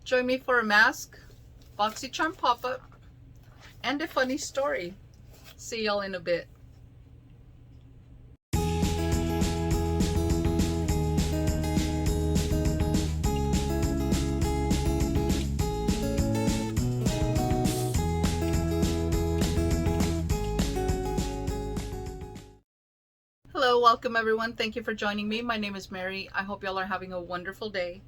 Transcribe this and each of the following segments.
Join me for a mask, BoxyCharm pop-up, and a funny story. See y'all in a bit. Hello, welcome everyone. Thank you for joining me. My name is Mary. I hope y'all are having a wonderful day.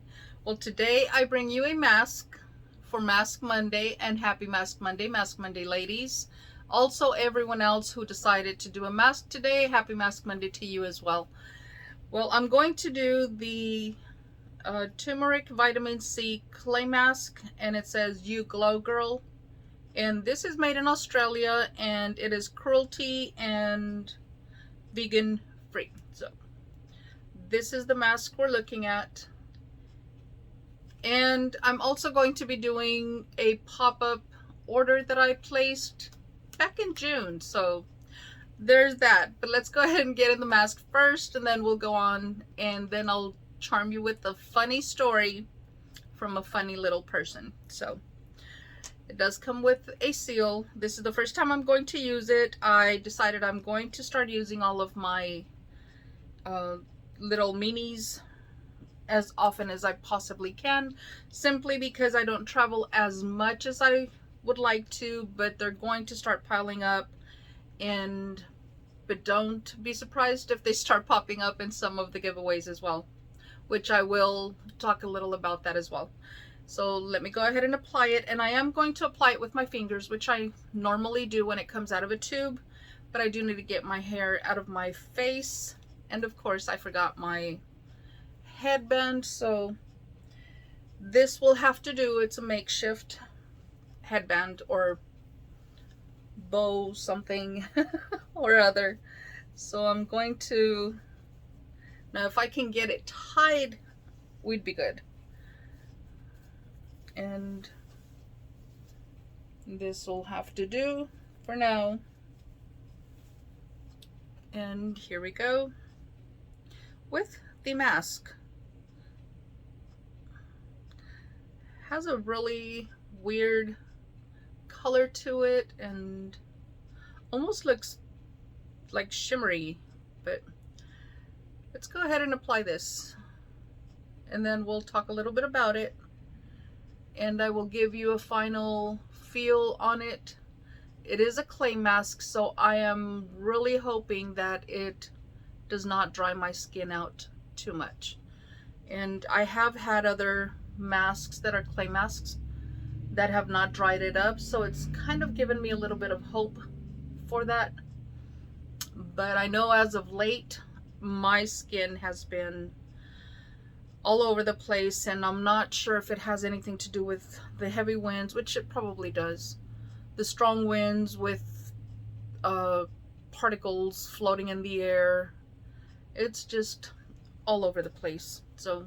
Well, today I bring you a mask for Mask Monday, and happy Mask Monday ladies. Also everyone else who decided to do a mask today, happy Mask Monday to you as well. Well, I'm going to do the turmeric vitamin C clay mask, and it says "You Glow Girl," and this is made in Australia, and it is cruelty and vegan free. So this is the mask we're looking at, and I'm also going to be doing a pop-up order that I placed back in June, so there's that. But let's go ahead and get in the mask first, and then we'll go on, and then I'll charm you with a funny story from a funny little person. So it does come with a seal. This is the first time I'm going to use it. I decided I'm going to start using all of my little minis as often as I possibly can, simply because I don't travel as much as I would like to, but they're going to start piling up, but don't be surprised if they start popping up in some of the giveaways as well, which I will talk a little about that as well. So let me go ahead and apply it, and I am going to apply it with my fingers, which I normally do when it comes out of a tube, but I do need to get my hair out of my face, and of course I forgot my headband, so this will have to do. It's a makeshift headband or bow something or other. So I'm going to, now if I can get it tied, we'd be good. And this will have to do for now. And here we go with the mask. Has a really weird color to it and almost looks like shimmery, but let's go ahead and apply this, and then we'll talk a little bit about it, and I will give you a final feel on it. It is a clay mask, so I am really hoping that it does not dry my skin out too much. And I have had other masks that are clay masks that have not dried it up, so it's kind of given me a little bit of hope for that. But I know as of late my skin has been all over the place, and I'm not sure if it has anything to do with the heavy winds, which it probably does. The strong winds with particles floating in the air. It's just all over the place. So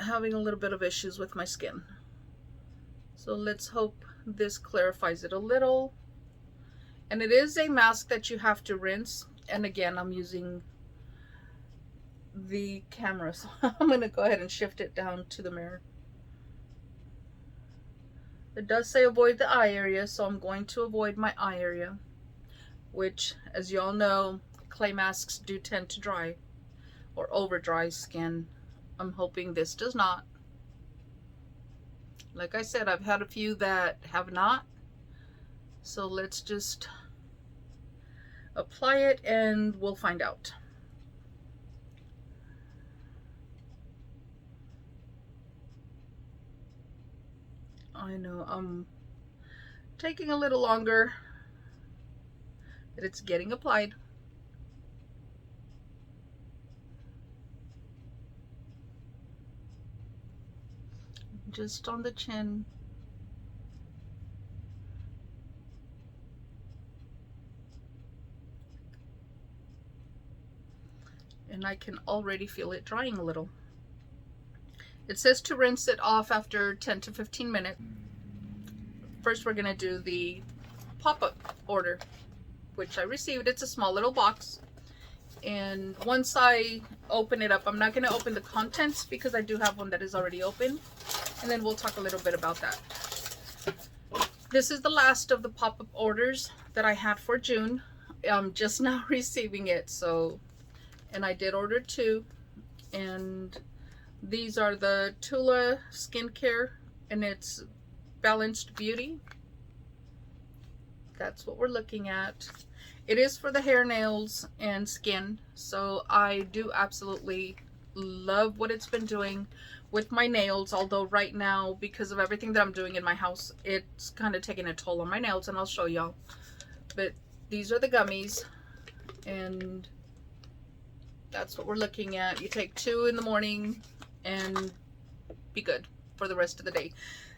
having a little bit of issues with my skin. So let's hope this clarifies it a little. And it is a mask that you have to rinse. And again, I'm using the camera, so I'm going to go ahead and shift it down to the mirror. It does say avoid the eye area, so I'm going to avoid my eye area, which, as you all know, clay masks do tend to dry or over dry skin. I'm hoping this does not. Like I said, I've had a few that have not. So let's just apply it and we'll find out. I know I'm taking a little longer, but it's getting applied. Just on the chin. And I can already feel it drying a little. It says to rinse it off after 10 to 15 minutes. First we're gonna do the pop-up order, which I received. It's a small little box. And once I open it up, I'm not going to open the contents because I do have one that is already open, and then we'll talk a little bit about that. This is the last of the pop-up orders that I had for June. I'm just now receiving it, so, and I did order 2, and these are the Tula skincare, and it's Balanced Beauty. That's what we're looking at. It is for the hair, nails, and skin, so I do absolutely love what it's been doing with my nails, although right now, because of everything that I'm doing in my house, it's kind of taking a toll on my nails, and I'll show y'all. But these are the gummies, and that's what we're looking at. You take 2 in the morning and be good for the rest of the day.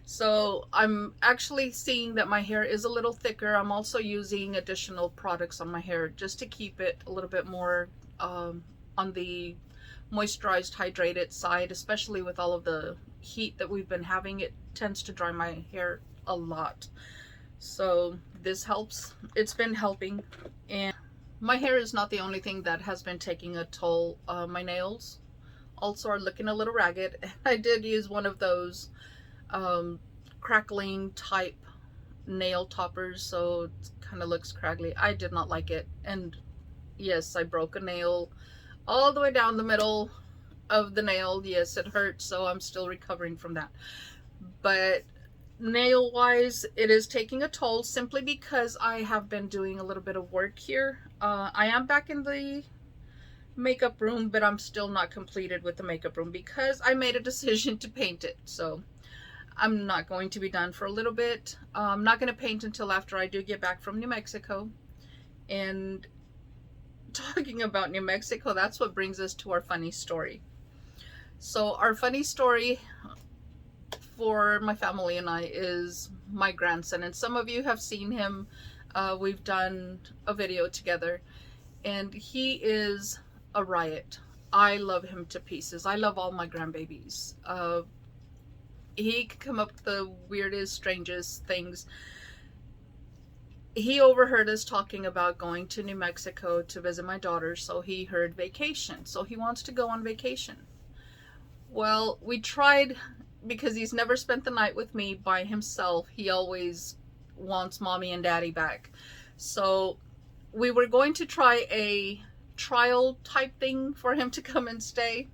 So I'm actually seeing that my hair is a little thicker. I'm also using additional products on my hair just to keep it a little bit more on the moisturized, hydrated side, especially with all of the heat that we've been having. It tends to dry my hair a lot. So this helps. It's been helping. And my hair is not the only thing that has been taking a toll. My nails also are looking a little ragged. I did use one of those crackling type nail toppers, so it kind of looks craggly. I did not like it, and yes, I broke a nail all the way down the middle of the nail. Yes, it hurt, so I'm still recovering from that. But nail wise, it is taking a toll simply because I have been doing a little bit of work here. I am back in the makeup room, but I'm still not completed with the makeup room because I made a decision to paint it. So I'm not going to be done for a little bit. I'm not going to paint until after I do get back from New Mexico. And talking about New Mexico, that's what brings us to our funny story. So our funny story for my family and I is my grandson. And some of you have seen him. We've done a video together. And he is a riot. I love him to pieces. I love all my grandbabies. He could come up with the weirdest, strangest things. He overheard us talking about going to New Mexico to visit my daughter, so he heard vacation. So he wants to go on vacation. Well, we tried, because he's never spent the night with me by himself. He always wants mommy and daddy back. So we were going to try a trial type thing for him to come and stay.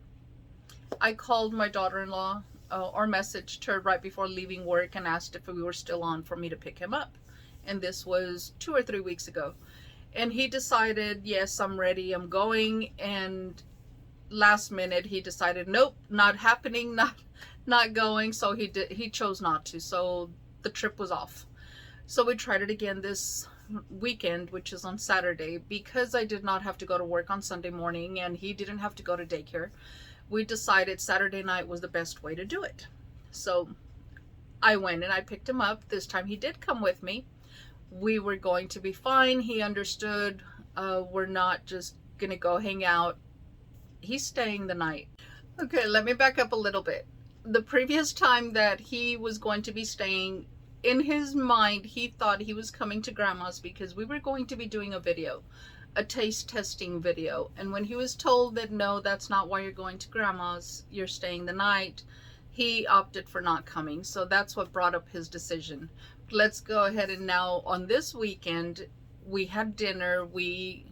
I called my daughter-in-law or messaged her right before leaving work and asked if we were still on for me to pick him up. And this was 2 or 3 weeks ago. And he decided, yes, I'm ready, I'm going. And last minute he decided, nope, not happening, not going. So he chose not to. So the trip was off. So we tried it again this weekend, which is on Saturday, because I did not have to go to work on Sunday morning and he didn't have to go to daycare. We decided Saturday night was the best way to do it. So I went and I picked him up. This time he did come with me. We were going to be fine. He understood. We're not just gonna go hang out. He's staying the night. Okay, let me back up a little bit. The previous time that he was going to be staying, in his mind, he thought he was coming to grandma's because we were going to be doing a video, a taste testing video. And when he was told that no, that's not why you're going to grandma's, you're staying the night, he opted for not coming. So that's what brought up his decision. Let's go ahead, and now on this weekend we had dinner. We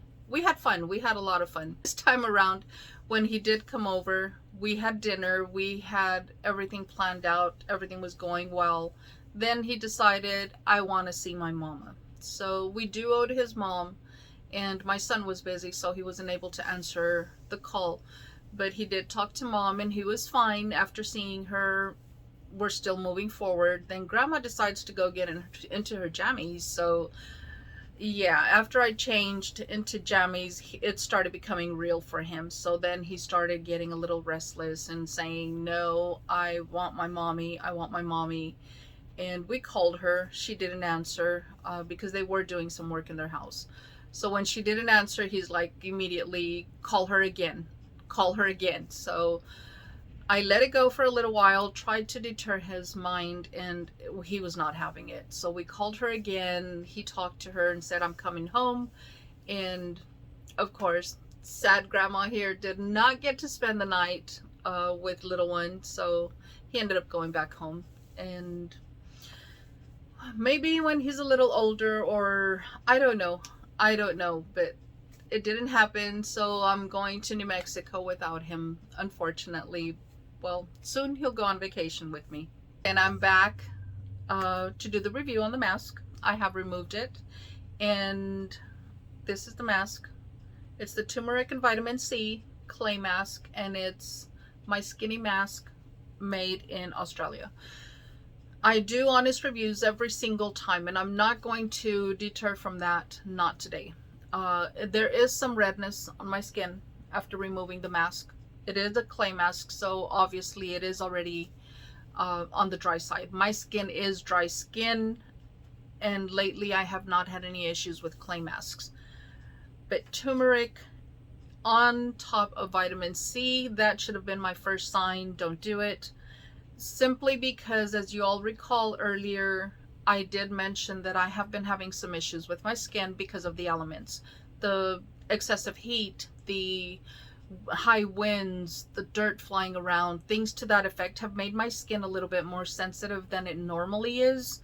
had fun. We had a lot of fun. This time around, when he did come over, we had dinner. We had everything planned out. Everything was going well. Then he decided, I want to see my mama. So we duoed his mom, and my son was busy, so he wasn't able to answer the call. But he did talk to mom, and he was fine. After seeing her, we're still moving forward. Then grandma decides to go get into her jammies. So yeah, after I changed into jammies, it started becoming real for him. So then he started getting a little restless and saying, no, I want my mommy, I want my mommy. And we called her. She didn't answer because they were doing some work in their house. So when she didn't answer, he's like, immediately, call her again, call her again. So I let it go for a little while, tried to deter his mind, and he was not having it. So we called her again. He talked to her and said, I'm coming home. And of course, sad grandma here did not get to spend the night with little one, so he ended up going back home. And maybe when he's a little older, or I don't know, but it didn't happen. So I'm going to New Mexico without him, unfortunately. Well, soon he'll go on vacation with me. And I'm back to do the review on the mask. I have removed it, and this is the mask. It's the turmeric and vitamin C clay mask, and it's my skinny mask made in Australia. I do honest reviews every single time, and I'm not going to deter from that, not today. There is some redness on my skin after removing the mask. It is a clay mask, so obviously it is already on the dry side. My skin is dry skin, and lately I have not had any issues with clay masks. But turmeric on top of vitamin C, that should have been my first sign. Don't do it. Simply because, as you all recall earlier, I did mention that I have been having some issues with my skin because of the elements. The excessive heat, the high winds, the dirt flying around, things to that effect have made my skin a little bit more sensitive than it normally is.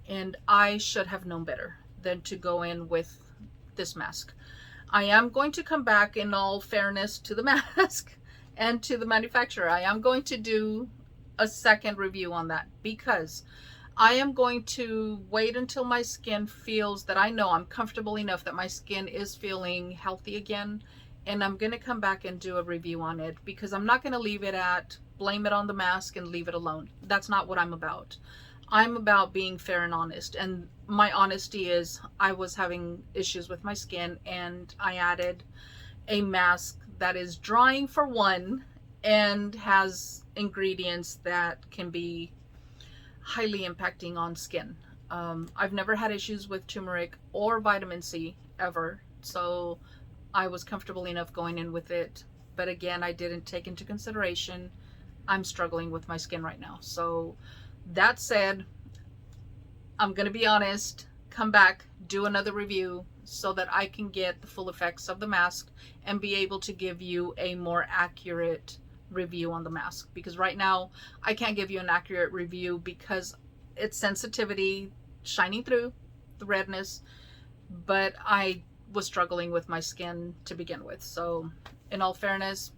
And I should have known better than to go in with this mask. I am going to come back, in all fairness to the mask and to the manufacturer. I am going to do a second review on that, because I am going to wait until my skin feels that I know I'm comfortable enough that my skin is feeling healthy again, and I'm going to come back and do a review on it, because I'm not going to leave it at blame it on the mask and leave it alone. That's not what I'm about. I'm about being fair and honest, and my honesty is I was having issues with my skin, and I added a mask that is drying for one and has ingredients that can be highly impacting on skin. I've never had issues with turmeric or vitamin C ever, so I was comfortable enough going in with it. But again, I didn't take into consideration I'm struggling with my skin right now. So that said, I'm gonna be honest, come back, do another review so that I can get the full effects of the mask and be able to give you a more accurate review on the mask. Because right now I can't give you an accurate review because it's sensitivity shining through the redness, but I was struggling with my skin to begin with. So in all fairness,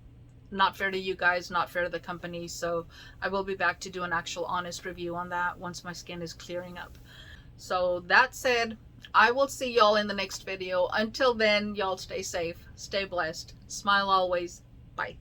not fair to you guys, not fair to the company. So I will be back to do an actual honest review on that once my skin is clearing up. So that said, I will see y'all in the next video. Until then, y'all stay safe, stay blessed, smile always. Bye.